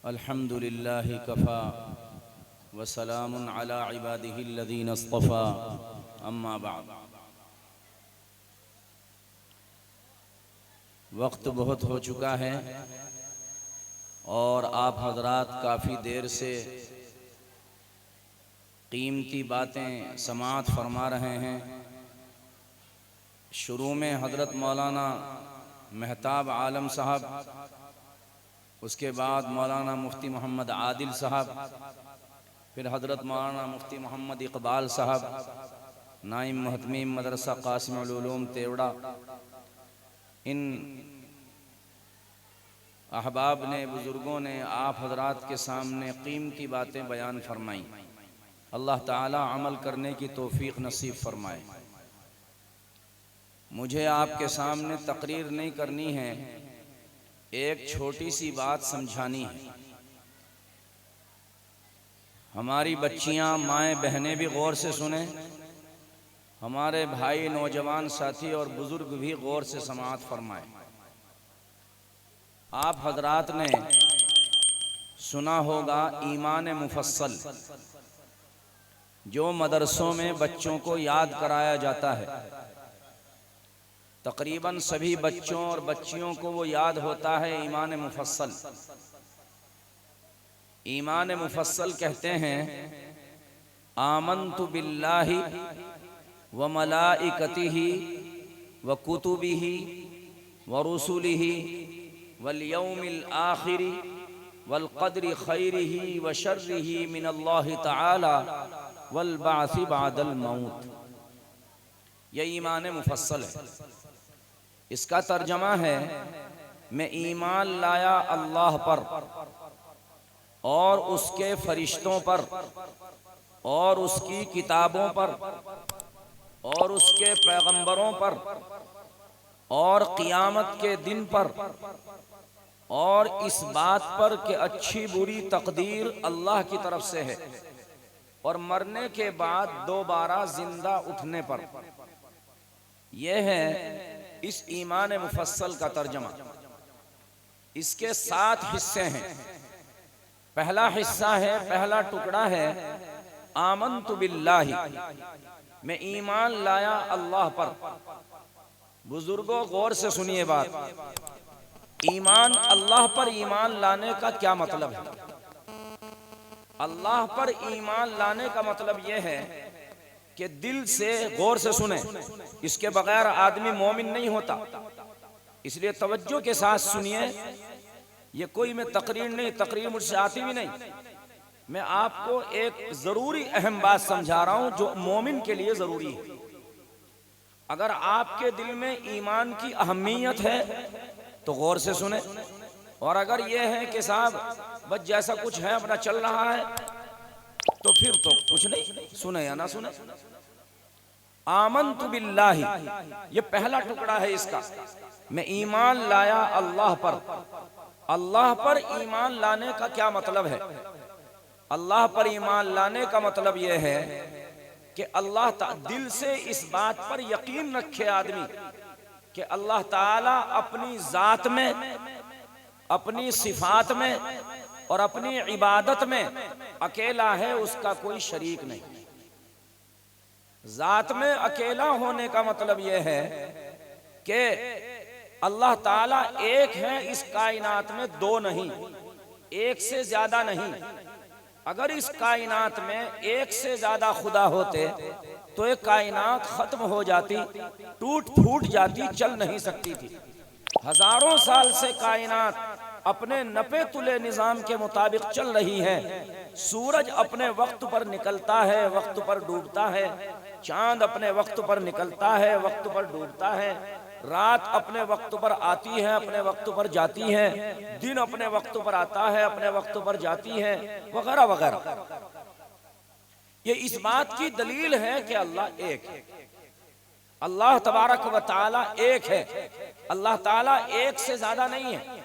अल्हम्दुलिल्लाहि Kaffa वसलामुन अला इबादिहिल्लज़ीना इस्तफ़ा अम्मा बअद। वक्त बहुत हो चुका है और आप हजरात काफ़ी देर से कीमती बातें समाअत फरमा रहे हैं। शुरू में हज़रत मौलाना महताब आलम साहब, उसके बाद मौलाना मुफ्ती मोहम्मद आदिल साहब, फिर हज़रत मौलाना मुफ्ती मोहम्मद इकबाल साहब, नाइम मुहतमीम मदरसा कासिमुल उलूम तेवड़ा, इन अहबाब ने, बुज़ुर्गों ने आप हजरात के सामने कीमती बातें बयान फरमाई। अल्लाह ताला अमल करने की तौफीक नसीब फरमाए। मुझे आपके सामने तकरीर नहीं करनी है, एक छोटी सी बात समझानी है। हमारी बच्चियां, माएँ, बहनें भी गौर से सुने, हमारे भाई, नौजवान साथी और बुजुर्ग भी गौर से समाअत फरमाए। आप हजरात ने सुना होगा ईमान मुफस्सल, जो मदरसों में बच्चों को याद कराया जाता है। तकरीबन सभी बच्चों और बच्चियों को वो याद होता है ईमान मुफस्सल। ईमान मुफस्सल कहते हैं आमन्तु बिल्लाहि व मलाइकतिही व कुतुबिही व रुसुलिही वल यौमिल आखिरी वल क़द्रि खैरिही व शर्रिही मिनल्लाहि तआला वल बाअसी बअदल मौत। यह ईमान मुफस्सल है। इसका तर्जमा है, मैं ईमान लाया अल्लाह पर और उसके फरिश्तों पर और उसकी किताबों पर और उसके पैगंबरों पर और क़ियामत के दिन पर और इस बात पर कि अच्छी बुरी तकदीर अल्लाह की तरफ से है और मरने के बाद दोबारा जिंदा उठने पर। यह है इस ईमान मुफस्सल का तर्जमा। इसके 7 हिस्से हैं। पहला हिस्सा है, पहला टुकड़ा है आमन्तु बिल्लाहि, मैं ईमान लाया अल्लाह पर। बुजुर्गों गौर से सुनिए बात, ईमान अल्लाह पर ईमान लाने का क्या मतलब है। अल्लाह पर ईमान लाने का मतलब यह है कि दिल से, गौर से सुने, इसके बगैर आदमी मोमिन नहीं होता। इसलिए तवज्जो के साथ सुनिए। ये कोई मैं तकरीर नहीं, तकरीर मुझसे आती भी नहीं। मैं आपको एक जरूरी अहम बात समझा रहा हूं जो मोमिन के लिए जरूरी है। अगर आपके दिल में ईमान की अहमियत है तो गौर से सुने, और अगर यह है कि साहब बस जैसा कुछ है अपना चल रहा है, तो फिर तो कुछ नहीं, सुने या ना सुने। आमन्तु बिल्लाहि, ये पहला टुकड़ा है इसका। मैं ईमान लाया अल्लाह पर। अल्लाह पर ईमान लाने का क्या मतलब है। अल्लाह पर ईमान लाने का मतलब यह है कि अल्लाह दिल से इस बात पर यकीन रखे आदमी कि अल्लाह ताला अपनी जात में, अपनी सिफात में और अपनी इबादत में अकेला है, उसका कोई शरीक नहीं। जात में अकेला होने का मतलब यह है कि अल्लाह ताला एक है, इस कायनात में दो नहीं, एक से ज्यादा नहीं। अगर इस कायनात में एक से ज्यादा खुदा होते तो ये कायनात खत्म हो जाती, टूट फूट जाती, चल नहीं सकती थी। हजारों साल से कायनात अपने नपे तुले निजाम के मुताबिक चल रही है। सूरज अपने वक्त पर निकलता है, वक्त पर डूबता है। चांद अपने वक्त पर निकलता है, वक्त पर डूबता है। रात अपने वक्त पर आती है, अपने वक्त पर जाती है। दिन अपने वक्त पर आता है, अपने वक्त पर जाती है, वगैरह वगैरह। ये इस बात की दलील है कि अल्लाह एक है। अल्लाह तबारक व ताला एक है। अल्लाह ताला एक से ज्यादा नहीं है।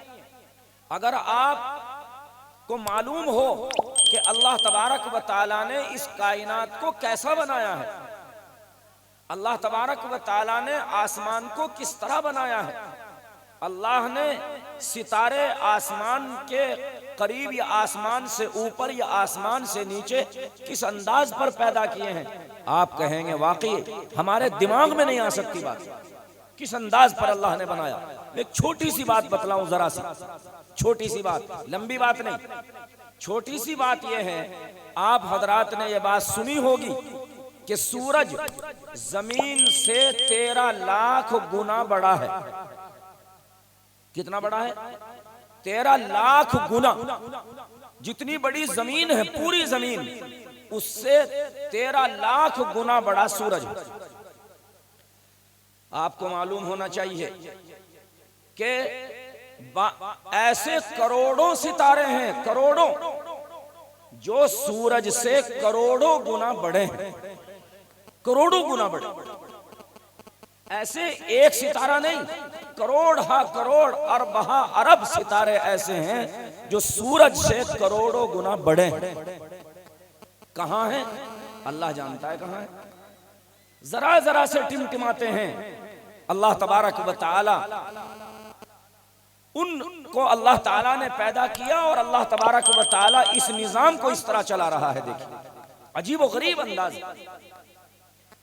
अगर आपको मालूम हो कि अल्लाह तबारक व ताला ने इस कायनात को कैसा बनाया है, अल्लाह तबारक व ताला ने आसमान को किस तरह बनाया है, अल्लाह ने सितारे आसमान के करीब या आसमान से ऊपर या आसमान से नीचे किस अंदाज पर पैदा किए हैं। आप कहेंगे वाकई हमारे दिमाग में नहीं आ सकती बात, किस अंदाज पर अल्लाह ने बनाया। एक छोटी सी बात बतलाऊं, जरा सी छोटी सी बात, लंबी बात नहीं, छोटी सी बात यह है, आप हजरात ने यह बात सुनी होगी कि सूरज जमीन से 13 लाख गुना बड़ा है। कितना बड़ा है? 13 लाख गुना। जितनी बड़ी जमीन है, पूरी जमीन, उससे 13 लाख गुना बड़ा सूरज है। आपको मालूम होना चाहिए कि ऐसे करोड़ों सितारे हैं, करोड़ों, जो सूरज से करोड़ों गुना बड़े हैं, करोड़ों गुना बड़े। ऐसे एक सितारा नहीं, करोड़ हा करोड़, अरब हा अरब सितारे ऐसे हैं जो सूरज से करोड़ों गुना बड़े हैं। कहां हैं? अल्लाह जानता है कहां है। जरा जरा से टिमटिमाते हैं। अल्लाह तबारक व तआला, उनको अल्लाह ताला ने पैदा किया और अल्लाह तबारक व तआला इस निजाम को इस तरह चला रहा है। देखिए अजीब व गरीब अंदाज।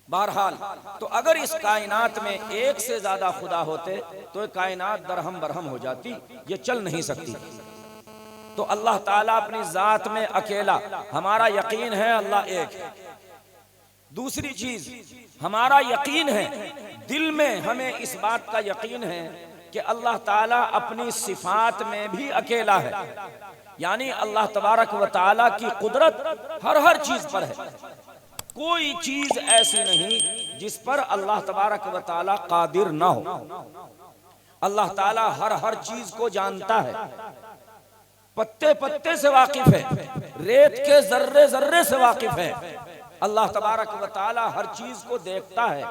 बहरहाल, तो अगर इस कायनात में एक से ज्यादा खुदा होते तो ये कायनात दरहम बरहम हो जाती, ये चल नहीं सकती। तो अल्लाह ताला अपनी जात में अकेला, हमारा यकीन है अल्लाह एक है। दूसरी चीज, हमारा यकीन है, दिल में हमें इस बात का यकीन है कि अल्लाह ताला अपनी सिफात में भी अकेला है। यानी अल्लाह तबारक व तआला की कुदरत हर चीज पर है। कोई चीज ऐसी नहीं जिस पर अल्लाह तबारक व तआला कादिर ना हो। अल्लाह ताला हर चीज को जानता है, पत्ते पत्ते से वाकिफ है, रेत के जर्रे जर्रे से वाकिफ है। अल्लाह तबारक व तआला हर चीज को देखता है,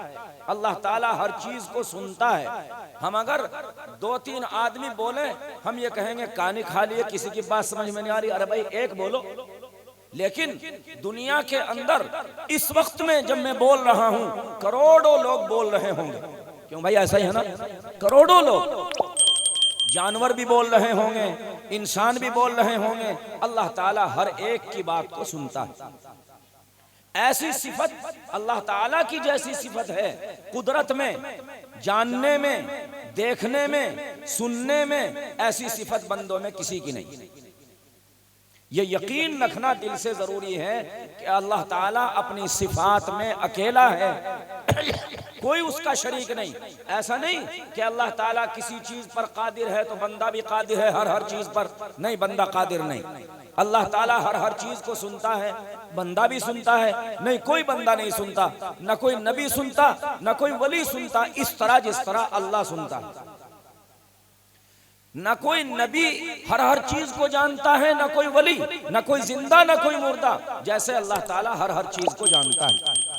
अल्लाह ताला हर चीज को सुनता है। हम अगर 2-3 आदमी बोले, हम ये कहेंगे कानी खा लिए, किसी की बात समझ में नहीं आ रही, अरे भाई एक बोलो। लेकिन दुनिया के अंदर इस वक्त में जब मैं बोल रहा हूं, करोड़ों लोग बोल रहे होंगे। क्यों भाई? ऐसा ही है ना, करोड़ों लोग, जानवर भी बोल रहे होंगे, इंसान भी बोल रहे होंगे। अल्लाह ताला हर एक की बात को सुनता है। ऐसी सिफत अल्लाह ताला की जैसी सिफत है कुदरत में, जानने में, देखने में, सुनने में, ऐसी सिफत बंदों में किसी की नहीं। ये यकीन रखना दिल से जरूरी है कि अल्लाह ताला अपनी सिफात में अकेला है, कोई उसका शरीक नहीं। ऐसा नहीं कि अल्लाह ताला किसी चीज पर कादिर है तो बंदा भी कादिर है हर चीज पर। नहीं, बंदा कादिर नहीं। अल्लाह ताला हर चीज को सुनता है, बंदा भी सुनता है। नहीं, कोई बंदा नहीं सुनता, न कोई नबी सुनता, न कोई वली सुनता इस तरह जिस तरह अल्लाह सुनता है। न कोई नबी हर चीज को जानता है, न कोई वली, न कोई जिंदा, न कोई मुर्दा, जैसे अल्लाह ताला हर चीज को जानता है।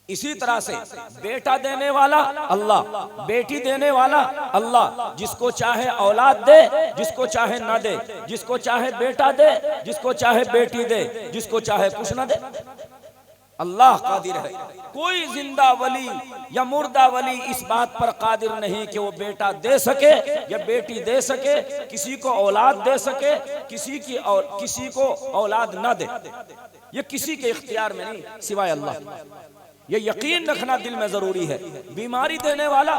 इसी तरह से बेटा देने वाला अल्लाह, बेटी देने वाला अल्लाह, जिसको चाहे औलाद दे, जिसको चाहे ना दे, जिसको चाहे बेटा दे, जिसको चाहे बेटी दे, जिसको चाहे कुछ ना दे। अल्लाह कादिर है। कोई जिंदा वली या मुर्दा वली इस बात पर कादिर नहीं कि वो बेटा दे सके या बेटी दे सके, किसी को औलाद दे सके, किसी को औलाद ना दे। ये किसी के इख्तियार में नहीं सिवाय अल्लाह। ये यकीन रखना दिल में जरूरी है। बीमारी देने वाला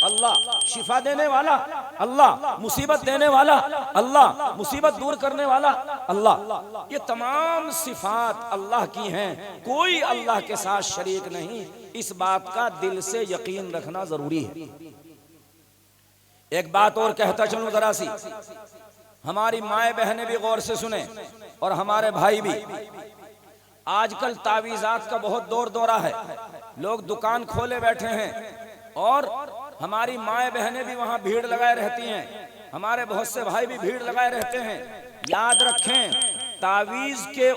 अल्लाह, शिफा देने वाला अल्लाह, मुसीबत देने वाला अल्लाह, मुसीबत दूर करने वाला अल्लाह। ये तमाम सिफात अल्लाह की हैं, कोई अल्लाह के साथ शरीक नहीं। इस बात का दिल से यकीन रखना जरूरी है। एक बात और कहता चलूं जरा सी, हमारी माए बहनें भी गौर से सुने और हमारे भाई भी। आजकल तावीज़ात का बहुत दौर दौरा है, लोग दुकान खोले बैठे हैं और हमारी माए बहनें भी वहां भीड़ लगाए रहती हैं, हमारे बहुत से भाई भी भीड़ लगाए रहते हैं। याद रखें, तावीज़ के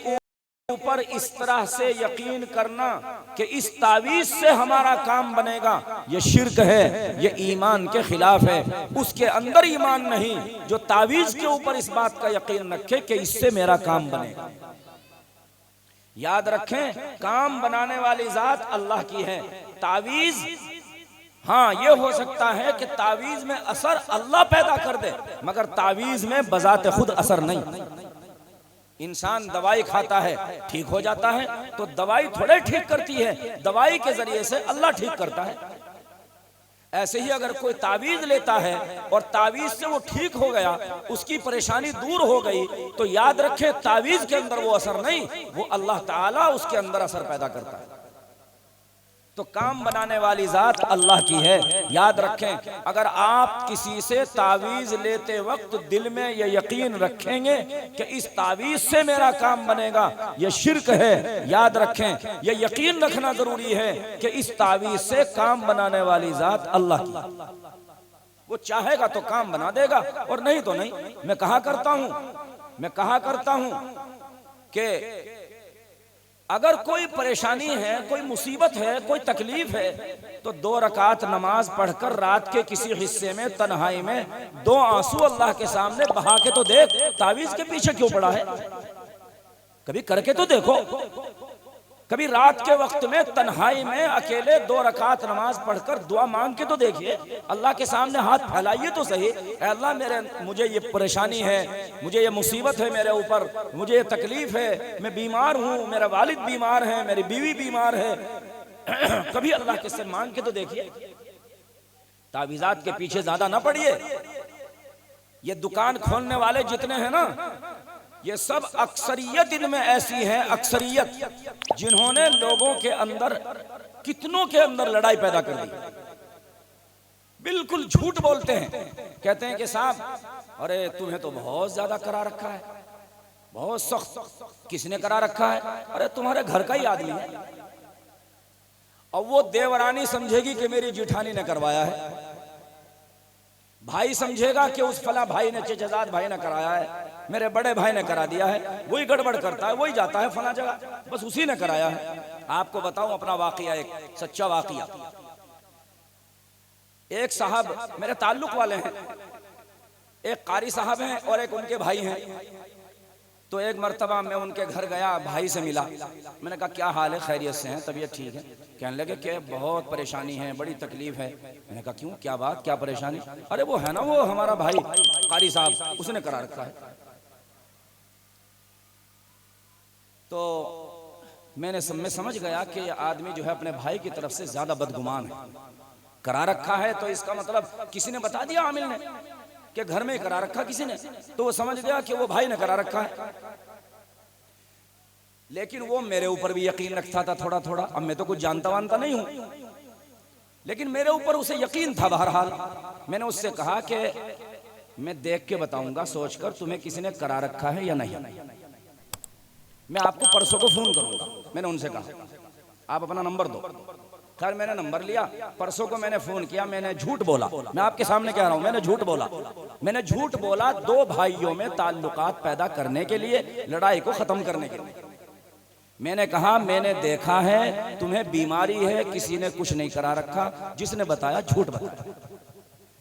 ऊपर इस तरह से यकीन करना कि इस तावीज़ से हमारा काम बनेगा, ये शिर्क है, ये ईमान के खिलाफ है। उसके अंदर ईमान नहीं जो तावीज़ के ऊपर इस बात का यकीन रखे कि इससे मेरा काम बनेगा। याद रखें, काम बनाने वाली जात अल्लाह की है। तावीज़ हाँ, ये हो सकता है कि तावीज में असर अल्लाह पैदा कर दे, मगर तावीज में बजाते खुद असर नहीं। इंसान दवाई खाता है, ठीक हो जाता है, तो दवाई थोड़े ठीक करती है, दवाई के जरिए से अल्लाह ठीक करता है। ऐसे ही अगर कोई तावीज लेता है और तावीज से वो ठीक हो गया, उसकी परेशानी दूर हो गई, तो याद रखें तावीज के अंदर वो असर नहीं, वो अल्लाह ताला उसके अंदर असर पैदा करता है। तो काम बनाने वाली जात अल्लाह की है। याद रखें, अगर आप किसी से तावीज लेते वक्त दिल में यह यकीन रखेंगे कि इस तावीज से मेरा काम बनेगा, यह शिर्क है। याद रखें, यह यकीन रखना जरूरी है कि इस तावीज से काम बनाने वाली जात अल्लाह की। वो चाहेगा तो काम बना देगा और नहीं तो नहीं। मैं कहा करता हूं कि अगर कोई परेशानी है, कोई मुसीबत है, कोई तकलीफ है, तो 2 रकात नमाज पढ़कर रात के किसी हिस्से में तन्हाई में 2 आंसू अल्लाह के सामने बहा के तो देख। तावीज के पीछे क्यों पड़ा है? कभी करके तो देखो। कभी रात के वक्त में तन्हाई में अकेले 2 रकात नमाज पढ़कर दुआ मांग के तो देखिए। अल्लाह के सामने हाथ फैलाइए तो सही। अल्लाह, मुझे ये परेशानी है, मुझे ये मुसीबत है मेरे ऊपर, मुझे ये तकलीफ है, मैं बीमार हूँ, मेरा वालिद बीमार है, मेरी बीवी बीमार है। कभी अल्लाह के से मांग के तो देखिए। तावीज़ात के पीछे ज्यादा ना पड़िए। ये दुकान खोलने वाले जितने हैं ना, ये सब अक्सरियत इनमें ऐसी है, अक्सरियत, जिन्होंने लोगों के अंदर, कितनों के अंदर लड़ाई पैदा कर दी। बिल्कुल झूठ बोलते हैं, कहते हैं कि साहब, अरे तुम्हें तो बहुत ज्यादा करा रखा है, बहुत सख्त। किसने करा रखा है? अरे तुम्हारे घर का ही आदमी है। और वो देवरानी समझेगी कि मेरी जिठानी ने करवाया है, भाई समझेगा कि उस फला भाई ने, चचेजाद भाई ने कराया है, मेरे बड़े भाई ने करा दिया है। वही गड़बड़ करता है, वही जाता है फला जगह, बस उसी ने कराया है। आपको बताऊं अपना वाकया, एक सच्चा वाकया। एक साहब मेरे ताल्लुक वाले हैं, एक कारी साहब हैं और एक उनके भाई हैं। तो एक मर्तबा मैं उनके घर गया, भाई से मिला। मैंने कहा क्या हाल है, खैरियत से हैं, तबीयत ठीक है? कहने लगे कि बहुत परेशानी है, बड़ी तकलीफ है। मैंने कहा क्यों, क्या बात, क्या परेशानी? अरे वो है ना, वो हमारा भाई कारी साहब, उसने करा रखा है। तो मैं समझ गया कि आदमी जो है अपने भाई की तरफ से ज्यादा बदगुमान है। करा रखा है तो इसका मतलब किसी ने बता दिया, आमिल ने, कि घर में करा रखा किसी ने, तो वो समझ गया कि वो भाई ने करा रखा है। लेकिन वो मेरे ऊपर भी यकीन रखता था थोड़ा थोड़ा। अब मैं तो कुछ जानता वानता नहीं हूं, लेकिन मेरे ऊपर उसे यकीन था। बहरहाल मैंने उससे कहा कि मैं देख के बताऊंगा, सोचकर, तुम्हें किसी ने करा रखा है या नहीं। मैं आपको परसों को फोन करूंगा। मैंने उनसे कहा आप अपना नंबर दो। खैर मैंने नंबर लिया, परसों को मैंने फोन किया। मैंने झूठ बोला, मैं आपके सामने कह रहा हूं, मैंने झूठ बोला। 2 भाइयों में ताल्लुकात पैदा करने के लिए, लड़ाई को खत्म करने के लिए। मैंने कहा मैंने देखा है, तुम्हें बीमारी है, किसी ने कुछ नहीं करा रखा, जिसने बताया झूठ बताया।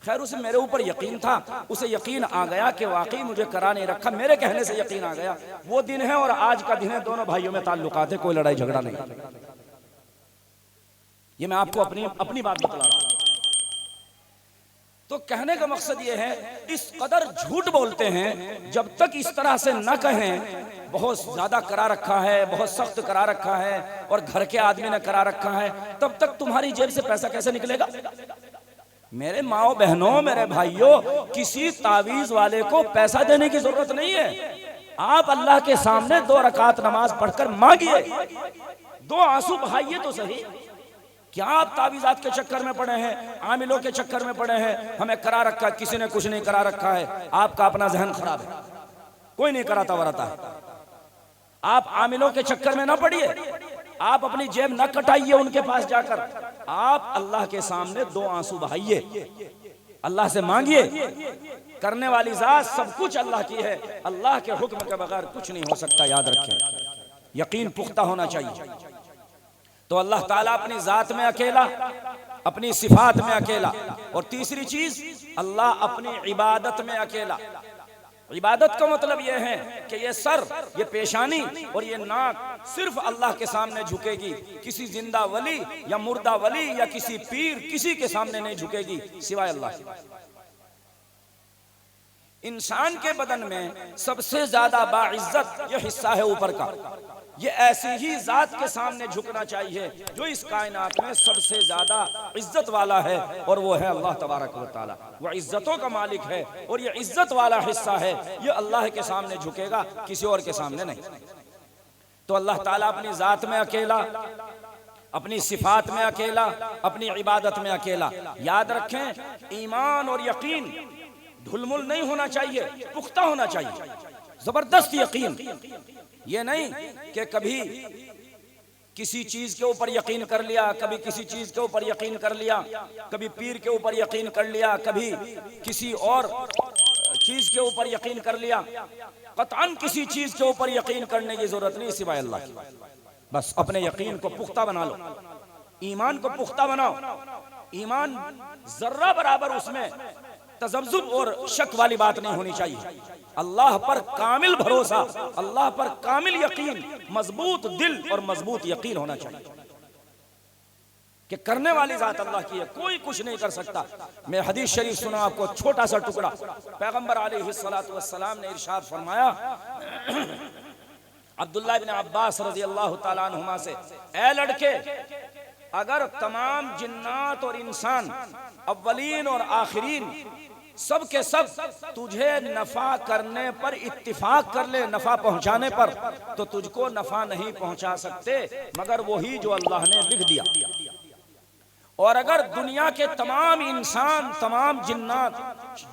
खैर उसे मेरे ऊपर यकीन था, उसे यकीन आ गया कि वाकई मुझे करा नहीं रखा, मेरे कहने से यकीन आ गया। वो दिन है और आज का दिन है, दोनों भाइयों में ताल्लुकात है, कोई लड़ाई झगड़ा नहीं। ये मैं आपको अपनी बात बता रहा हूं। तो कहने का मकसद ये है, इस कदर झूठ बोलते हैं, जब तक इस तरह से न कहें बहुत ज्यादा करा रखा है, बहुत सख्त करा रखा है और घर के आदमी ने करा रखा है, तब तक तुम्हारी जेब से पैसा कैसे निकलेगा? मेरे माओ बहनों, मेरे भाइयों, किसी तावीज वाले को पैसा देने की जरूरत नहीं है। आप अल्लाह के सामने 2 रकात नमाज पढ़कर मांगिए, 2 आंसू बहाइए तो सही। क्या आप तावीज़ात के चक्कर में पड़े हैं, आमिलों के चक्कर में पड़े हैं, हमें करा रखा है, किसी ने कुछ नहीं करा रखा है। आपका अपना जहन खराब है, कोई नहीं कराता वराता है। आप आमिलों के चक्कर में ना पड़िए, आप अपनी जेब ना कटाइए उनके पास जाकर। आप अल्लाह के सामने 2 आंसू बहाइए, अल्लाह से मांगिए। करने वाली जात सब कुछ अल्लाह की है, अल्लाह के हुक्म के बगैर कुछ नहीं हो सकता। याद रखें, यकीन पुख्ता होना चाहिए। तो अल्लाह ताला अपनी जात में अकेला, अपनी सिफात में अकेला, और तीसरी चीज अल्लाह अपनी इबादत में अकेला। इबादत का मतलब यह है कि ये सर, ये पेशानी और ये नाक सिर्फ अल्लाह के सामने झुकेगी, किसी जिंदा वली या मुर्दा वली या किसी पीर किसी के सामने नहीं झुकेगी सिवाय अल्लाह के। इंसान के बदन में सबसे ज्यादा बाइज्जत ये हिस्सा है ऊपर का, ये ऐसी ही जात के सामने झुकना चाहिए जो इस कायनात में सबसे ज्यादा इज्जत वाला है, और वो है अल्लाह तबारक व तआला। वो इज्जतों का मालिक है और ये इज्जत वाला हिस्सा है, ये अल्लाह के सामने झुकेगा, किसी और के सामने नहीं। तो अल्लाह ताला अपनी जात में अकेला, अपनी सिफात में अकेला, अपनी इबादत में अकेला। याद रखें, ईमान और यकीन ढुलमुल नहीं होना चाहिए, पुख्ता होना चाहिए, जबरदस्त यकीन। ये नहीं कि कभी किसी चीज के ऊपर यकीन कर लिया, कभी किसी चीज के ऊपर यकीन कर लिया, कभी पीर के ऊपर यकीन कर लिया, कभी किसी और चीज के ऊपर यकीन कर लिया। कतअन किसी चीज के ऊपर यकीन करने की जरूरत नहीं सिवाय अल्लाह की। बस अपने यकीन को पुख्ता बना लो, ईमान को पुख्ता बनाओ। ईमान जर्रा बराबर उसमें तजब्जुब और शक वाली बात नहीं होनी चाहिए। अल्लाह पर कामिल भरोसा, अल्लाह पर कामिल यकीन, मजबूत दिल और मजबूत यकीन होना चाहिए कि करने वाली जात अल्लाह की है, कोई कुछ नहीं कर सकता। मैं हदीस शरीफ सुना आपको, छोटा सा टुकड़ा। पैगंबर अलैहिस्सलातु वस्सलाम ने इरशाद फरमाया अब्दुल्लाह इब्न अब्बास रज़ियल्लाहु ताला अन्हुमा से, ऐ लड़के, अगर तमाम जिन्नात और इंसान, अव्वलीन और आखिरीन, सब के सब तुझे नफा करने पर इत्तिफाक कर ले, नफा पहुंचाने पर, तो तुझको नफा नहीं पहुंचा सकते मगर वही जो अल्लाह ने लिख दिया। और अगर दुनिया के तमाम इंसान, तमाम जिन्नात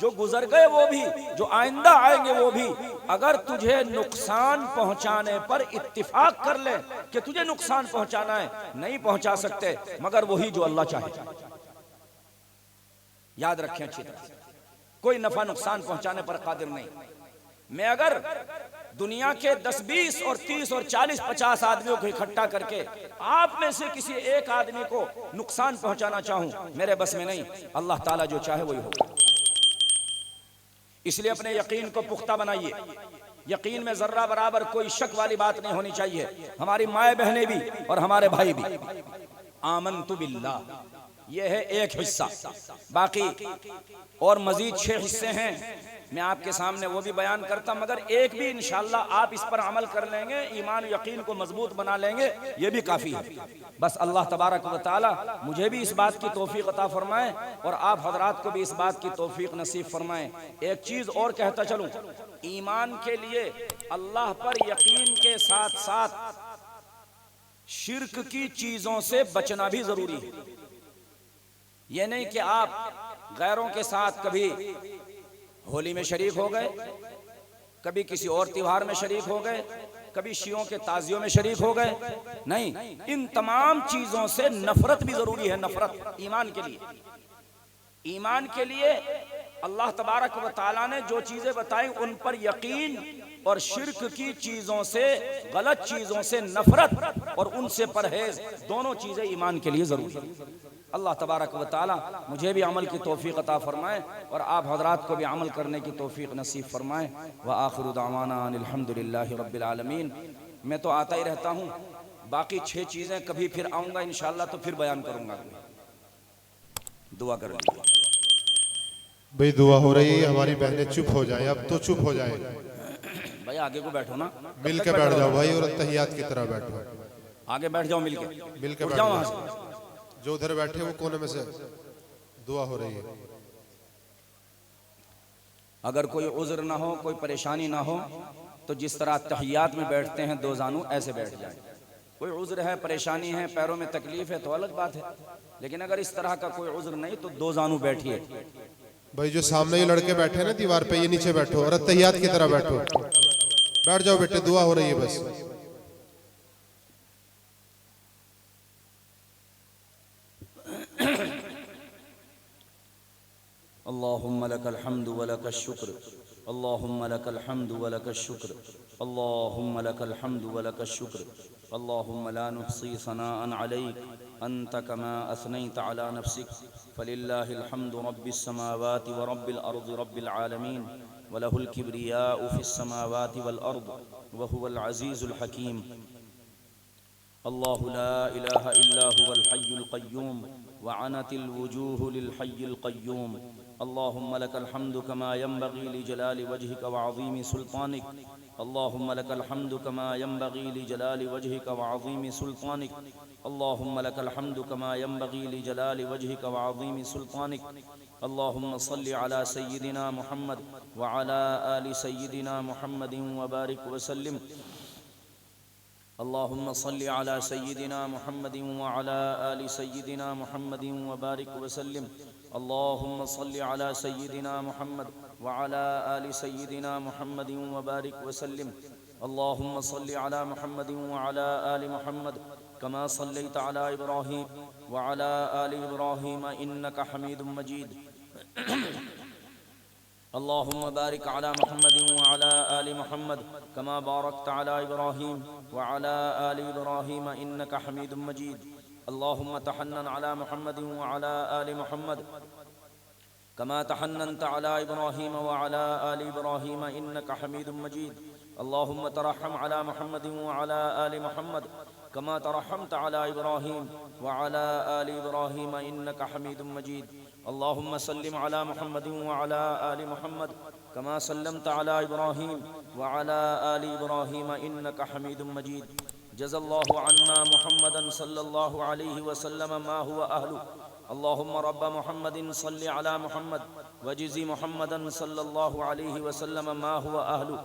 जो गुजर गए वो भी, जो आइंदा आएंगे वो भी, अगर तुझे नुकसान पहुंचाने पर इत्तिफाक कर ले कि तुझे नुकसान पहुंचाना है, नहीं पहुंचा सकते मगर वही जो अल्लाह चाहे। याद रखें अच्छी तरह से, कोई नफा नुकसान पहुंचाने पर कादिर नहीं। मैं अगर दुनिया के 10, 20 और 30 और 40, 50 आदमियों को इकट्ठा करके आप में से किसी एक आदमी को नुकसान पहुंचाना चाहूं, मेरे बस में नहीं, अल्लाह ताला जो चाहे वही होगा। इसलिए अपने यकीन को पुख्ता बनाइए। यकीन में जर्रा बराबर कोई शक वाली बात नहीं होनी चाहिए। हमारी माए बहनें भी और हमारे भाई भी। आमनतु बिल्लाह, यह है एक हिस्सा। बाकी और मजीद 6 हिस्से हैं, मैं आपके सामने वो भी बयान करता, मगर एक भी इंशाअल्लाह आप इस पर अमल कर लेंगे, ईमान यकीन को मजबूत बना लेंगे, ये भी काफ़ी है। बस अल्लाह तबारक व तआला मुझे भी इस बात की तौफीक अता फरमाए और आप हजरात को भी इस बात की तौफीक नसीब फरमाए। एक चीज़ और कहता चलूँ, ईमान के लिए अल्लाह पर यकीन के साथ साथ शिर्क की चीज़ों से बचना भी ज़रूरी है। ये नहीं कि आप गैरों के साथ कभी होली में शरीक हो गए, कभी किसी और त्योहार में शरीक हो गए, कभी शियों के ताजियों में शरीक हो गए। नहीं, इन तमाम चीजों से नफरत भी जरूरी है। नफरत ईमान के लिए, ईमान के लिए अल्लाह तबारक व तआला ने जो चीजें बताई उन पर यकीन, और शिर्क की चीजों से, गलत चीजों से नफरत और उनसे परहेज, दोनों चीजें ईमान के लिए जरूरी है। अल्लाह तबारक व तआला मुझे भी अमल की तौफीक अता फरमाए और आप हजरात को भी अमल करने की तौफीक नसीब फरमाए। व आखिरु दावाना अनिल हम्दुलिल्लाहि रब्बिल आलमीन। मैं तो आता ही रहता हूँ, बाकी 6 चीज़ें कभी फिर आऊँगा इंशाअल्लाह, तो फिर बयान करूँगा। दुआ कर लीजिए भाई, दुआ हो रही है, हमारी बहनें चुप हो जाए, अब तो चुप हो जाए भाई। आगे को बैठो ना, मिल के बैठ जाओ भाई, और तहियात की तरह बैठो। आगे बैठ जाओ, मिल के बैठ जाओ। जाओ। वहाँ से जो उधर बैठे वो कोने में से दुआ हो रही है। अगर कोई उज़्र ना हो, कोई परेशानी ना हो, तो जिस तरह तहियात में बैठते हैं दो जानू, ऐसे बैठ जाए। कोई उज़्र है, परेशानी है, पैरों में तकलीफ है तो अलग बात है, लेकिन अगर इस तरह का कोई उज़्र नहीं तो दो जानू बैठिए। भाई जो सामने ये लड़के बैठे हैं ना दीवार पे, ये नीचे बैठो और तहियात की तरह बैठो। बैठ जाओ बेटे, दुआ हो रही है बस। अल्लाहुम्मा लकल हम्दु व लकश शुक्र, अल्लाहुम्मा लकल हम्दु व लकश शुक्र, अल्लाहुम्मा लकल हम्दु व लकश शुक्र, अल्लाहुम्मा ला नुहसी सनाअन अलैक अंत कमा असनैत अला नफ्सिक फलिल्लाहिल हम्दु रब्बिस समावाति व रब्बिल अर्दि रब्बिल आलमीन। वलहुल किब्रियाउ फिस समावाति वल अर्द व हुवल अज़ीज़ुल हकीम। अल्लाहु ला इलाहा इल्ला हुवल हय्युल क़य्यूम व अनतिल वुजूहु लिल हय्यिल क़य्यूम। अल्लाहुम्मा लकल हम्दु कमा यंबग़ी लिजलालि वजहिक व अज़ीमि सुल्तानिक। अल्लाहुम्मा लकल हम्दु कमा यंबग़ी लिजलालि वजहिक व अज़ीमि सुल्तानिक। अल्लाहुम्मा लकल हम्दु कमा यंबग़ी लिजलालि वजहिक व अज़ीमि सुल्तानिक। अल्लाहुम्मा सल्लि अला सय्यिदिना मुहम्मद व अला आलि सय्यिदिना मुहम्मदिन व बारिक व सल्लिम। अल्लाहुम्मा सल्लि अला सय्यिदिना मुहम्मदिन व अला आलि सय्यिदिना मुहम्मदिन व बारिक व सल्लिम। अल्लाहुम्मा सल्लि अला सय्यिदिना मुहम्मद व अला आलि सय्यिदिना मुहम्मदिन व बारिक व सल्लिम। अल्लाहुम्मा सल्लि अला मुहम्मदिन व अला आलि मुहम्मद कमा सल्लैता अला इब्राहीम व अला आलि इब्राहीम इन्नका हमीदुम मजीद। अल्लाहुम्मा बारिक अला मुहम्मदिन व अला आलि मुहम्मद कमा बारकता अला इब्राहीम व अला आलि इब्राहीम इन्नका हमीदुम मजीद। अल्लाहुम्मा तहन्नन अला मुहम्मदिन व अला आलि मुहम्मद कमा तहन्ननत अला इब्राहीम व अला आलि इब्राहीम इन्नका हमीदुम मजीद। अल्लाहुम्मा तरहम अला मुहम्मदिन व अला आलि मुहम्मद कमा तरहमत अला इब्राहीम व अला आलि इब्राहीम इन्नका हमीदुम मजीद। अल्लाहुम्मा सल्लिम अला मुहम्मदिन व अला आलि मुहम्मद कमा सल्लमत अला इब्राहीम व अला आलि इब्राहीम इन्नका हमीदुम मजीद। जज़ल्लाहु अन्ना मुहम्मदन सल्लल्लाहु अलैहि वसल्लम मा हुवा अहलु। अल्लाहुम्मा रब्ब मुहम्मदिन सल्लि अला मुहम्मद वजिज़ि मुहम्मदन सल्लल्लाहु अलैहि वसल्लम मा हुवा अहलु।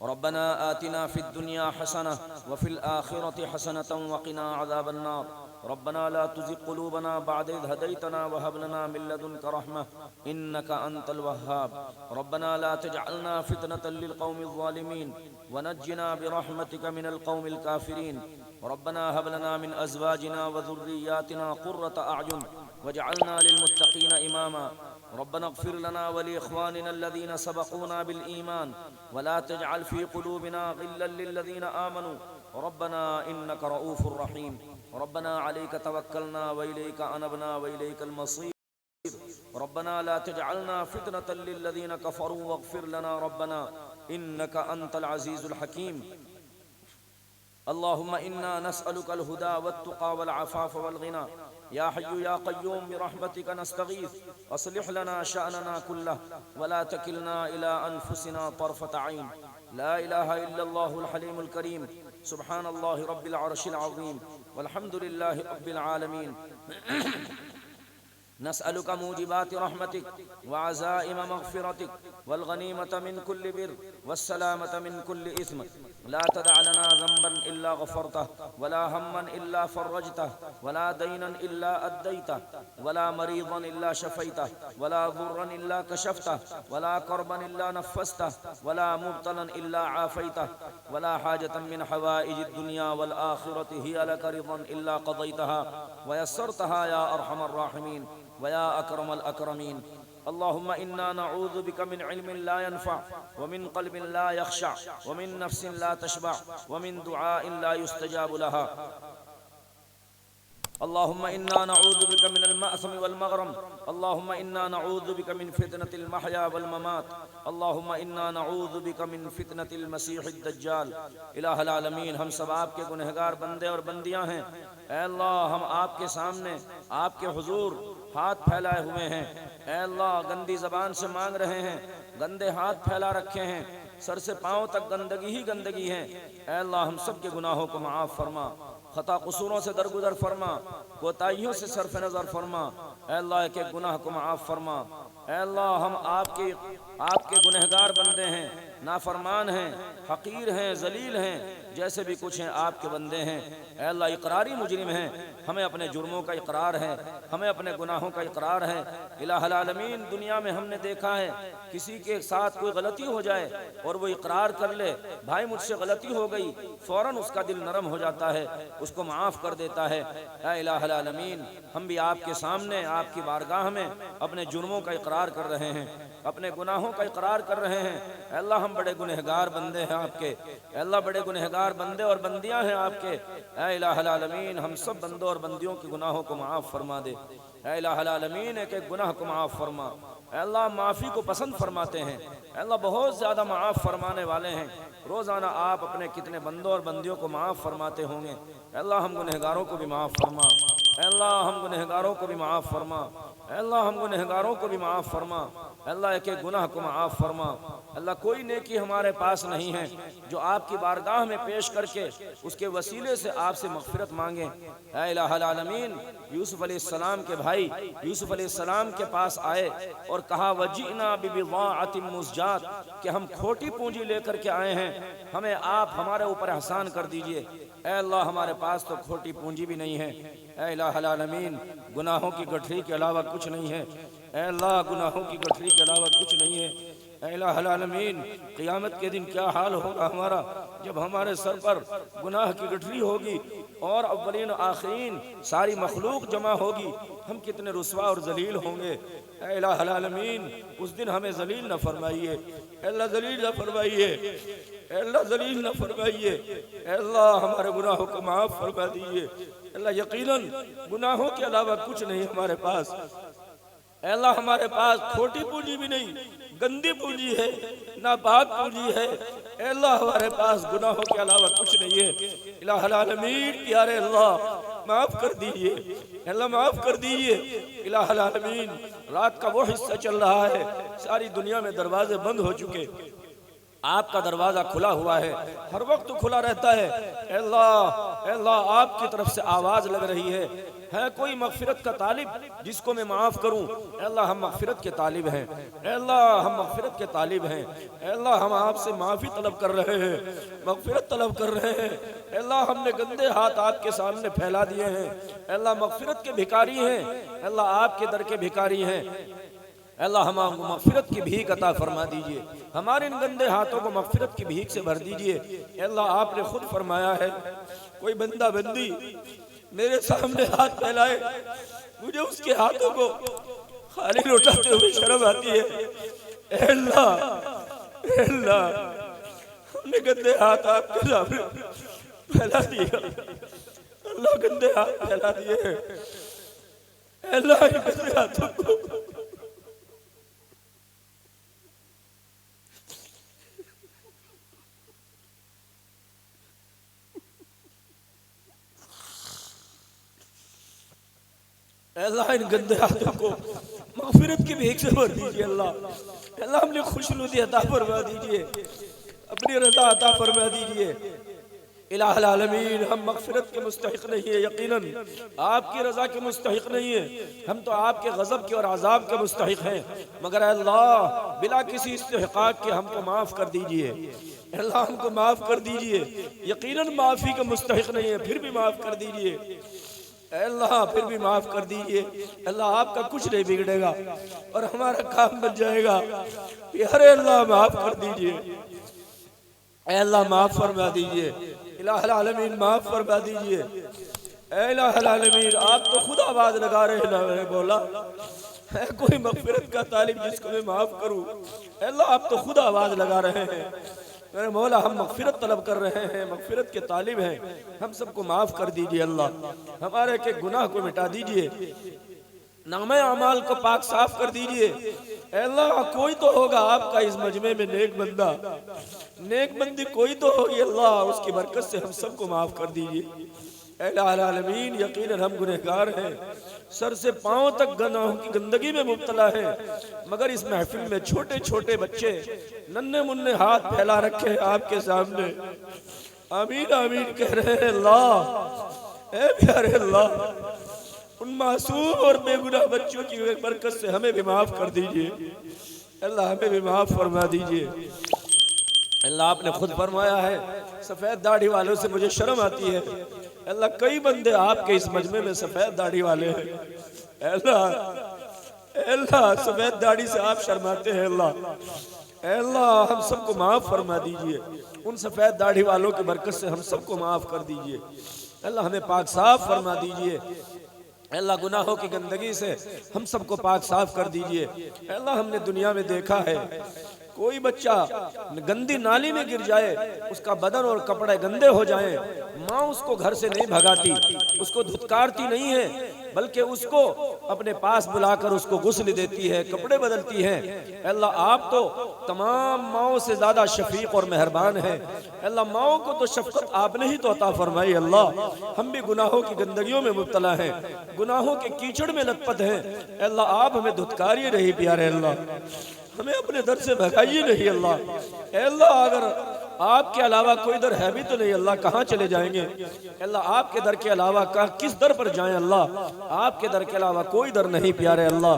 रब्बना आतिना फिद दुनिया हसनह व फिल आखिरति हसनतन व क़िना अज़ाबन नार। रब्बना ला तुज़िग़ क़ुलूबना बअद इज़ हदैतना व हब लना मिन लदुनका रहमह इन्नका अंतल वह्हाब। रब्बना ला तजअलना फितनतल लिल क़ौमिज़ ज़ालिमीन व नज्जिना बिरहमतिका मिनल क़ौमिल काफ़िरीन। रब्बना हब लना मिन अज़वाजिना व ज़ुर्रिय्यातिना क़ुर्रत अअयुन वजअलना लिलमुत्तक़ीन इमामा। रब्बना इग़फ़िर लना व लिइख़वानिना अल्लज़ीना सबक़ूना बिल ईमान व ला तजअल फ़ी क़ुलूबिना ग़िल्लन लिल्लज़ीना आमनू रब्बना इन्नका रऊफ़ुर रहीम। रब्बना अलैका तवक्कलना व इलैका अनबना व इलैकल मसीर। रब्बना ला तजअलना फितनतल लिल्लज़ीना कफ़रू वग़फ़िर लना रब्बना इन्नका अंतल अज़ीज़ुल हकीम। अल्लाहुम्मा इन्ना नस्अलुकल हुदा वत्तुक़ा वल अफ़ाफ़ वल ग़िना। या हय्यु या क़य्यूम बिरहमतिका नस्तगीथ अस्लिह लना शअनना कुल्लह व ला तकिलना इला अनफुसिना तर्फ़त ऐन। ला इलाहा इल्लल्लाहुल हलीमुल करीम। सुब्हानल्लाहि रब्बिल अर्शिल अज़ीम वल्हम्दुलिल्लाहि रब्बिल आलमीन। नस्अलुका मूजिबाति रहमतिक व अज़ाइम मग़फ़िरतिक वल गनीमत मिन कुल्लि बिर वस्सलामत मिन कुल्लि इस्म। ला तदअ लना ज़ंबन इल्ला ग़फ़रतह वला हम्मन इल्ला फ़र्रजतह वला दैनन इल्ला अद्दैतह वला मरीज़न इल्ला शफ़ैतह वला ज़ुर्रन इल्ला कशफ़तह वला कर्बन इल्ला नफ़्फ़स्तह वला मुब्तलन इल्ला आफ़ैतह वला हाजतन मिन हवाइजिद दुनिया वल आखिरति हिय लक रिज़न इल्ला क़ज़ैतहा व यस्सरतहा या अरहमर राहिमीन व या अकरमल अकरमीन। अल्लाहुम्मा इन्ना नऊज़ु बिका मिन इल्मिन ला यनफ़अ व मिन क़ल्बिन ला यख़शअ व मिन नफ़्सिन ला तशबअ व मिन दुआइन ला युस्तजाबु लहा। अल्लाहुम्मा इन्ना नऊज़ु बिका मिनल मअसम वल मग़रम। अल्लाहुम्मा इन्ना नऊज़ु बिका मिन फ़ितनतिल महया वल ममात। अल्लाहुम्मा इन्ना नऊज़ु बिका मिन फ़ितनतिल मसीहिद दज्जाल। इलाहुल आलमीन, हम सब आपके गुनहगार बंदे और बंदियाँ हैं। ऐ अल्लाह, हम आपके सामने आपके हुजूर हाथ फैलाए हुए हैं। ऐ अल्लाह, गंदी ज़बान से मांग रहे हैं, गंदे हाथ फैला रखे हैं, सर से पाँव तक गंदगी ही गंदगी है। ऐ अल्लाह, हम सब के गुनाहों को माफ़ फरमा, खता कसूरों से दरगुजर फरमा, कोताहियों से सरफ नज़र फरमा। ऐ अल्लाह, एक एक गुनाह को माफ़ फरमा। ऐ अल्लाह, हम आपके गुनहगार बंदे हैं, नाफरमान हैं, हकीर हैं, जलील हैं, जैसे भी कुछ हैं आपके बंदे हैं। ऐ अल्लाह, इकरारी मुजरिम हैं, हमें अपने जुर्मों का इकरार है, हमें अपने गुनाहों का इकरार है। इलाहुल आलमीन, दुनिया में हमने देखा है किसी के साथ कोई गलती हो जाए और वो इकरार कर ले, भाई मुझसे गलती हो गई, फौरन उसका दिल नरम हो जाता है, उसको माफ़ कर देता है। ऐ इलाहुल आलमीन, हम भी आपके सामने आपकी बारगाह में अपने जुर्मों का इकरार कर रहे हैं, अपने गुनाहों का इकरार कर रहे हैं। अल्लाह, हम बड़े गुनहगार बंदे हैं आपके। अल्लाह, बड़े गुनहगार बंदे और बंदियां हैं आपके। ऐ इलाहुल आलमीन, हम सब बंदों और बंदियों के गुनाहों को माफ़ फरमा दे। ऐ इलाहुल आलमीन, एक एक गुनाह को माफ़ फरमा। अल्लाह माफ़ी को पसंद फरमाते हैं, अल्लाह बहुत ज़्यादा माफ़ फरमाने वाले हैं। रोज़ाना आप अपने कितने बंदों और बंदियों को माफ़ फरमाते होंगे। अल्लाह हम गुनहगारों को भी माफ़ फरमा, अल्लाह हम गुनहगारों को भी माफ़ फरमा, अल्लाह हम गुनहगारों को भी माफ़ फरमा, अल्लाह एक एक गुनाह को माफ़ फरमा। अल्लाह कोई नेकी हमारे पास नहीं है जो आपकी बारगाह में पेश करके उसके वसीले से आपसे मग़फ़िरत मांगे। ऐ इलाहुल आलमीन, यूसुफ़ अलैहिस्सलाम के भाई यूसुफ़ अलैहिस्सलाम के पास आए और कहा वजीना बिबिज़ाअतिन मुज़जात, कि हम खोटी पूंजी लेकर के आए हैं, हमें आप हमारे ऊपर एहसान कर दीजिए। ऐ अल्लाह हमारे पास तो खोटी पूंजी भी नहीं है। ऐ इलाहुल आलमीन, गुनाहों की गठरी के अलावा कुछ नहीं है। ऐ अल्लाह गुनाहों की गठरी के अलावा कुछ नहीं है। ऐ इलाहुल आलमीन, क़यामत के दिन क्या हाल होगा हमारा जब हमारे सर पर गुनाह की गठरी होगी और अव्वलीन आखिरीन सारी मखलूक जमा होगी, हम कितने रुसवा और जलील होंगे। ऐ इलाहुल आलमीन, उस दिन हमें जलील न फरमाइए, अल्लाह जलील न फरमाइए, अल्लाह जलील न फरमाइए। अल्लाह हमारे गुनाहों को माफ़ फरमा दीजिए। अल्लाह यकीनन गुनाहों के अलावा कुछ नहीं हमारे पास। अल्लाह हमारे पास खोटी पूंजी भी नहीं, गंदी पूंजी है, नापाक पूंजी है। अल्लाह हमारे पास गुनाहों के अलावा कुछ नहीं है। इलाहुल आलमीन, प्यारे अल्लाह माफ़ कर दीजिए, अल्लाह माफ़ कर दीजिए। इलाहुल आलमीन, रात का वो हिस्सा चल रहा है, सारी दुनिया में दरवाजे बंद हो चुके, आपका दरवाज़ा खुला हुआ है, हर वक्त खुला रहता है। अल्लाह अल्लाह आपकी तरफ से आवाज़ लग रही है कोई मग़फ़िरत का तालिब जिसको मैं माफ़ करूं? अल्लाह हम मग़फ़िरत के तालिब हैं, अल्लाह हम मग़फ़िरत के तालिब हैं। अल्लाह हम आपसे माफ़ी तलब कर रहे हैं, मग़फ़िरत तलब कर रहे हैं। अल्लाह हमने गंदे हाथ आपके सामने फैला दिए हैं। अल्लाह मग़फ़िरत के भिखारी हैं, अल्लाह आपके दर के भिखारी हैं। अल्लाह हम मग़फ़िरत की भीख अता फरमा दीजिए, हमारे इन गंदे हाथों को मग़फ़िरत की भीख से भर दीजिए। अल्लाह आपने खुद फरमाया है, कोई बंदा बंदी मेरे सामने हाथ फैलाए, मुझे उसके हाथों को खाली लौटाते हुए शर्म आती है। अल्लाह अल्लाह हमने गंदे हाथ आपके सामने फैला दिया, अल्लाह गंदे हाथ फैला दिए। अल्लाह गंदे हाथों को अल्लाह इन गंदे हाथों को मग़फ़िरत की भीख से भर दीजिए। अल्लाह अल्लाह हमने खुशनुदी अता फरमा दीजिए, अपनी रज़ा अता फरमा दीजिए। इलाहुल आलमीन, हम मग़फ़िरत के मुस्तहिक़ नहीं है, यकीनन आपकी रज़ा के मुस्तहिक़ नहीं है, हम तो आपके गज़ब के और अज़ाब के मुस्तहिक़ हैं। मगर अल्लाह बिला किसी इस्तिहक़ाक़ के हमको माफ़ कर दीजिए। अल्लाह हमको माफ़ कर दीजिए, यकीनन माफ़ी के मुस्तहिक़ नहीं है, फिर भी माफ़ कर दीजिए। अल्लाह फिर भी माफ़ कर दीजिए। अल्लाह आपका कुछ नहीं बिगड़ेगा और हमारा काम बन जाएगा। यार अल्लाह माफ़ कर दीजिए, अल्लाह माफ़ फरमा दीजिए। इलाहुल आलमीन माफ़ फरमा दीजिए। इलाहुल आलमीन, आप तो खुद आवाज़ लगा रहे हैं, मैंने बोला है कोई मग़फ़िरत का तालिब जिसको मैं माफ़ करूँ? अल्लाह आप तो खुद आवाज़ लगा रहे हैं। मेरे मौला, हम मग़फ़िरत तलब कर रहे हैं, मग़फ़िरत के तालिब हैं, हम सबको माफ़ कर दीजिए। अल्लाह हमारे के गुनाह को मिटा दीजिए, नामे अमाल को पाक साफ कर दीजिए। अल्लाह कोई तो होगा आपका इस मजमे में नेक बंदा, नेक बंदी कोई तो होगी। अल्लाह उसकी बरकत से हम सबको माफ़ कर दीजिए। इलाहुल आलमीन, यकीनन हम गुनहगार हैं, सर से पाँव तक गुनाहों की गंदगी में मुब्तला है। मगर इस महफिल में छोटे छोटे बच्चे नन्हे मुन्ने हाथ फैला रखे हैं आपके सामने, आमीन आमीन कह रहे हैं। अल्लाह ऐ प्यारे अल्लाह, उन मासूम और बेगुनाह बच्चों की बरकत से हमें भी माफ़ कर दीजिए। अल्लाह हमें भी माफ़ फरमा दीजिए। अल्लाह आपने खुद फरमाया है, सफ़ेद दाढ़ी वालों से मुझे शर्म आती है। अल्लाह कई बंदे आपके इस मजमे में सफ़ेद दाढ़ी वाले हैं। अल्लाह सफ़ेद दाढ़ी से आप शर्माते हैं। अल्लाह हम सबको माफ़ फरमा दीजिए, उन सफ़ेद दाढ़ी वालों की बरकत से हम सबको माफ़ कर दीजिए। अल्लाह हमें पाक साफ फरमा दीजिए। अल्लाह गुनाहों की गंदगी से हम सबको पाक साफ कर दीजिए। अल्लाह हमने दुनिया में देखा है, कोई बच्चा गंदी नाली में गिर जाए, उसका बदन और कपड़े गंदे हो जाएं, माँ उसको घर से नहीं भगाती, उसको धुतकारती नहीं है, बल्कि उसको अपने पास बुलाकर उसको गुस्ल देती है, कपड़े बदलती हैं। अल्लाह आप तो तमाम माओं से ज्यादा शफीक और मेहरबान हैं। अल्लाह माओं को तो शफकत आपने ही तो अता फरमाई। अल्लाह हम भी गुनाहों की गंदगियों में मुब्तला हैं, गुनाहों के कीचड़ में लथपथ हैं। अल्लाह आप हमें धुतकारिए नहीं प्यारे अल्लाह, हमें अपने दर से भगाइए नहीं अल्लाह। अल्लाह अगर आपके अलावा कोई दर है भी तो नहीं अल्लाह, कहाँ चले जाएंगे अल्लाह? आपके दर के अलावा किस दर पर जाएं अल्लाह? आपके दर के अलावा कोई दर नहीं प्यारे अल्लाह।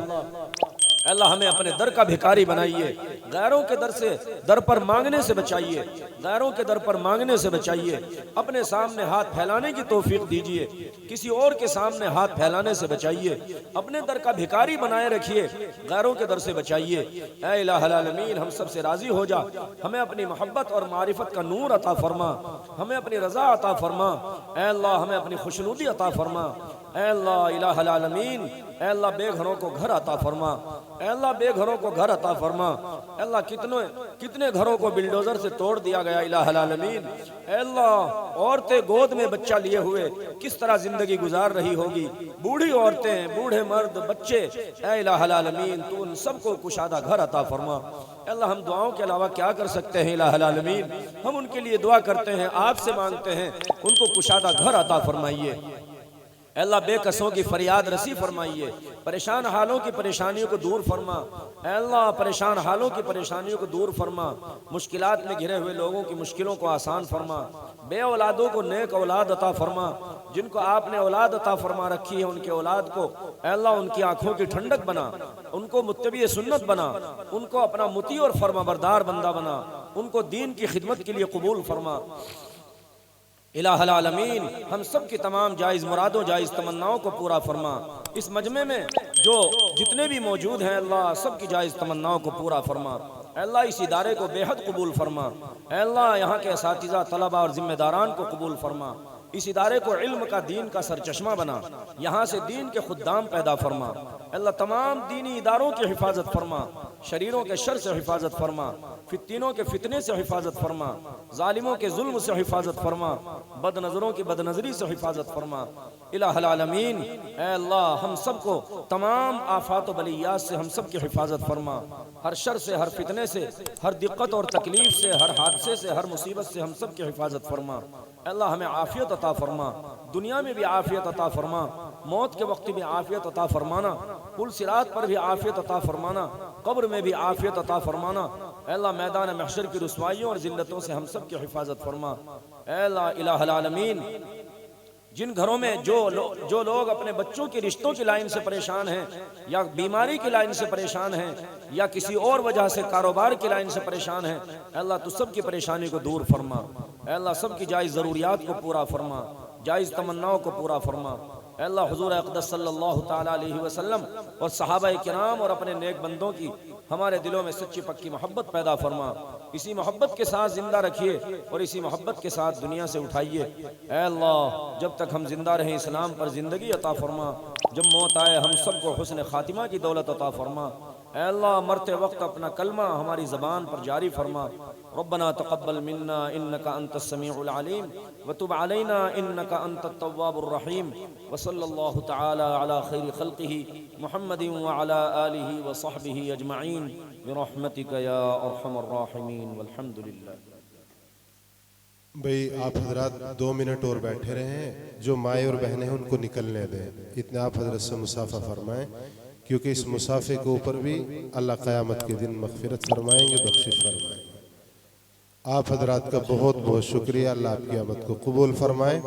अल्लाह हमें अपने दर का भिखारी बनाइए, गैरों के दर से दर पर मांगने से बचाइए, गैरों के दर पर मांगने से बचाइए। अपने सामने हाथ फैलाने की तौफीक दीजिए, किसी और के सामने हाथ फैलाने से बचाइए। अपने दर का भिखारी बनाए रखिए, गैरों के दर से बचाइए। ऐ इलाहुल आलमीन हम सब से राजी हो जा, हमें अपनी मोहब्बत और मारिफत का नूर अता फरमा, हमें अपनी रजा अता फरमा। ऐ अल्लाह हमें अपनी खुशनुदी अता फरमा। ऐ अल्लाह इलाहुल आलमीन, ऐ अल्लाह बेघरों को घर अता फरमा, ऐ अल्लाह बेघरों को घर अता फरमा। अल्लाह कितने घरों को बिल्डोजर से तोड़ दिया गया इलाहुल आलमीन। ऐ अल्लाह औरतें गोद में बच्चा लिए हुए किस तरह जिंदगी गुजार रही होगी, बूढ़ी औरतें, बूढ़े मर्द, बच्चे। ऐ इलाहुल आलमीन तू उन सबको कुशादा घर अता फरमा। अल्लाह हम दुआओं के अलावा क्या कर सकते हैं इलाहुल आलमीन? हम उनके लिए दुआ करते हैं, आपसे मांगते हैं, उनको कुशादा घर अता फरमाइए। अल्लाह बेकसों की फरियाद रसी फरमाइए, परेशान हालों की परेशानियों को दूर फरमा। अल्लाह परेशान हालों की परेशानियों को दूर फरमा, मुश्किलात में घिरे हुए लोगों की मुश्किलों को आसान फरमा। बे औलादों को नेक औलाद अता फरमा, जिनको आपने औलाद अता फरमा रखी है उनके औलाद को अल्लाह उनकी आंखों की ठंडक बना, उनको मुत्तबी सुन्नत बना, उनको अपना मुती और फरमाबरदार बंदा बना, उनको दीन की खिदमत के लिए कबूल फरमा। इलाहुल आलमीन हम सब की तमाम जायज़ मुरादों, जायज़ तमन्नाओं को पूरा फरमा। इस मजमे में जो जितने भी मौजूद हैं अल्लाह सब की जायज़ तमन्नाओं को पूरा फरमा। अल्लाह इस इदारे को बेहद कबूल फरमा। अल्लाह यहाँ के असातिज़ा, तलबा और जिम्मेदारान को कबूल फरमा। इस इदारे को इल्म का, दीन का सरचश्मा बना, यहाँ से दीन के खुद्दाम पैदा फरमा। अल्लाह तमाम दीनी इदारों की हिफाजत फरमा, शरीरों के शर से हिफाजत फरमा, फित्तीनों के फितने से हिफाजत फरमा, जालिमों के जुल्म से हिफाजत फरमा, बद नजरों की बदनजरी से हिफाजत फरमा। इलाहुल आलमीन ऐ अल्लाह हम सबको तमाम आफात व बलियात से हम सब की हिफाजत फरमा। हर शर से, हर फितने से, हर दिक्कत और तकलीफ से, हर हादसे से, हर मुसीबत से हम सब की हिफाजत फरमा। अल्लाह हमें आफियत अता फरमा, दुनिया में भी आफियत अता फरमा, मौत के वक्त भी आफियत अता फरमाना, पुल सिरात पर भी आफियत अता फरमाना, कब्र में भी आफियत अता फरमाना। अल्लाह मैदान महशर की रुसवाइयों और जिल्लतों से हम सब की हिफाजत फरमा। अल्लाह इलाहुल आलमीन जिन घरों में जो लोग अपने बच्चों के रिश्तों की लाइन से परेशान हैं, या बीमारी की लाइन से परेशान हैं, या किसी और वजह से कारोबार की लाइन से परेशान हैं, अल्लाह तू सब की परेशानी को दूर फरमा। अल्लाह सब की जायज़ ज़रूरियात को पूरा फरमा, जायज़ तमन्नाओं को पूरा फरमा। अल्लाह हुजूर अक़दस सल्लल्लाहु ताला अलैहि वसल्लम और सहाबाए किराम और अपने नेक बंदों की हमारे दिलों में सच्ची पक्की मोहब्बत पैदा फरमा। इसी मोहब्बत के साथ जिंदा रखिए और इसी मोहब्बत के साथ दुनिया से उठाइए। ऐ अल्लाह जब तक हम जिंदा रहें इस्लाम पर ज़िंदगी अता फरमा, जब मौत आए हम सबको हुस्न खातिमा की दौलत अता फरमा। ऐ अल्लाह मरते वक्त अपना कलमा हमारी ज़बान पर जारी फरमा। रब्बना तक़ब्बल मिन्ना इन्नका अंतस समीउल अलीम व तुब अलैना इन्नका अंतत तव्वाबुर रहीम व सल्लल्लाहु तआला अला खैरि खल्क़िही मुहम्मदिन व अला आलिही व सहबिही अजमईन बिरहमतिका या अरहमर राहिमीन वल्हम्दुलिल्लाह। भाई आप हजरात 2 मिनट और बैठे रहें, जो माए और बहनें हैं उनको निकलने दें। इतने आप हजरत से मुसाफा फरमाएं, क्योंकि इस मुसाफे के ऊपर भी अल्लाह क़यामत के दिन मग़फ़िरत फरमाएंगे, बख्शिश फरमाएंगे। आप हजरात का बहुत बहुत शुक्रिया, अल्लाह आपकी आमद को कबूल फरमाए।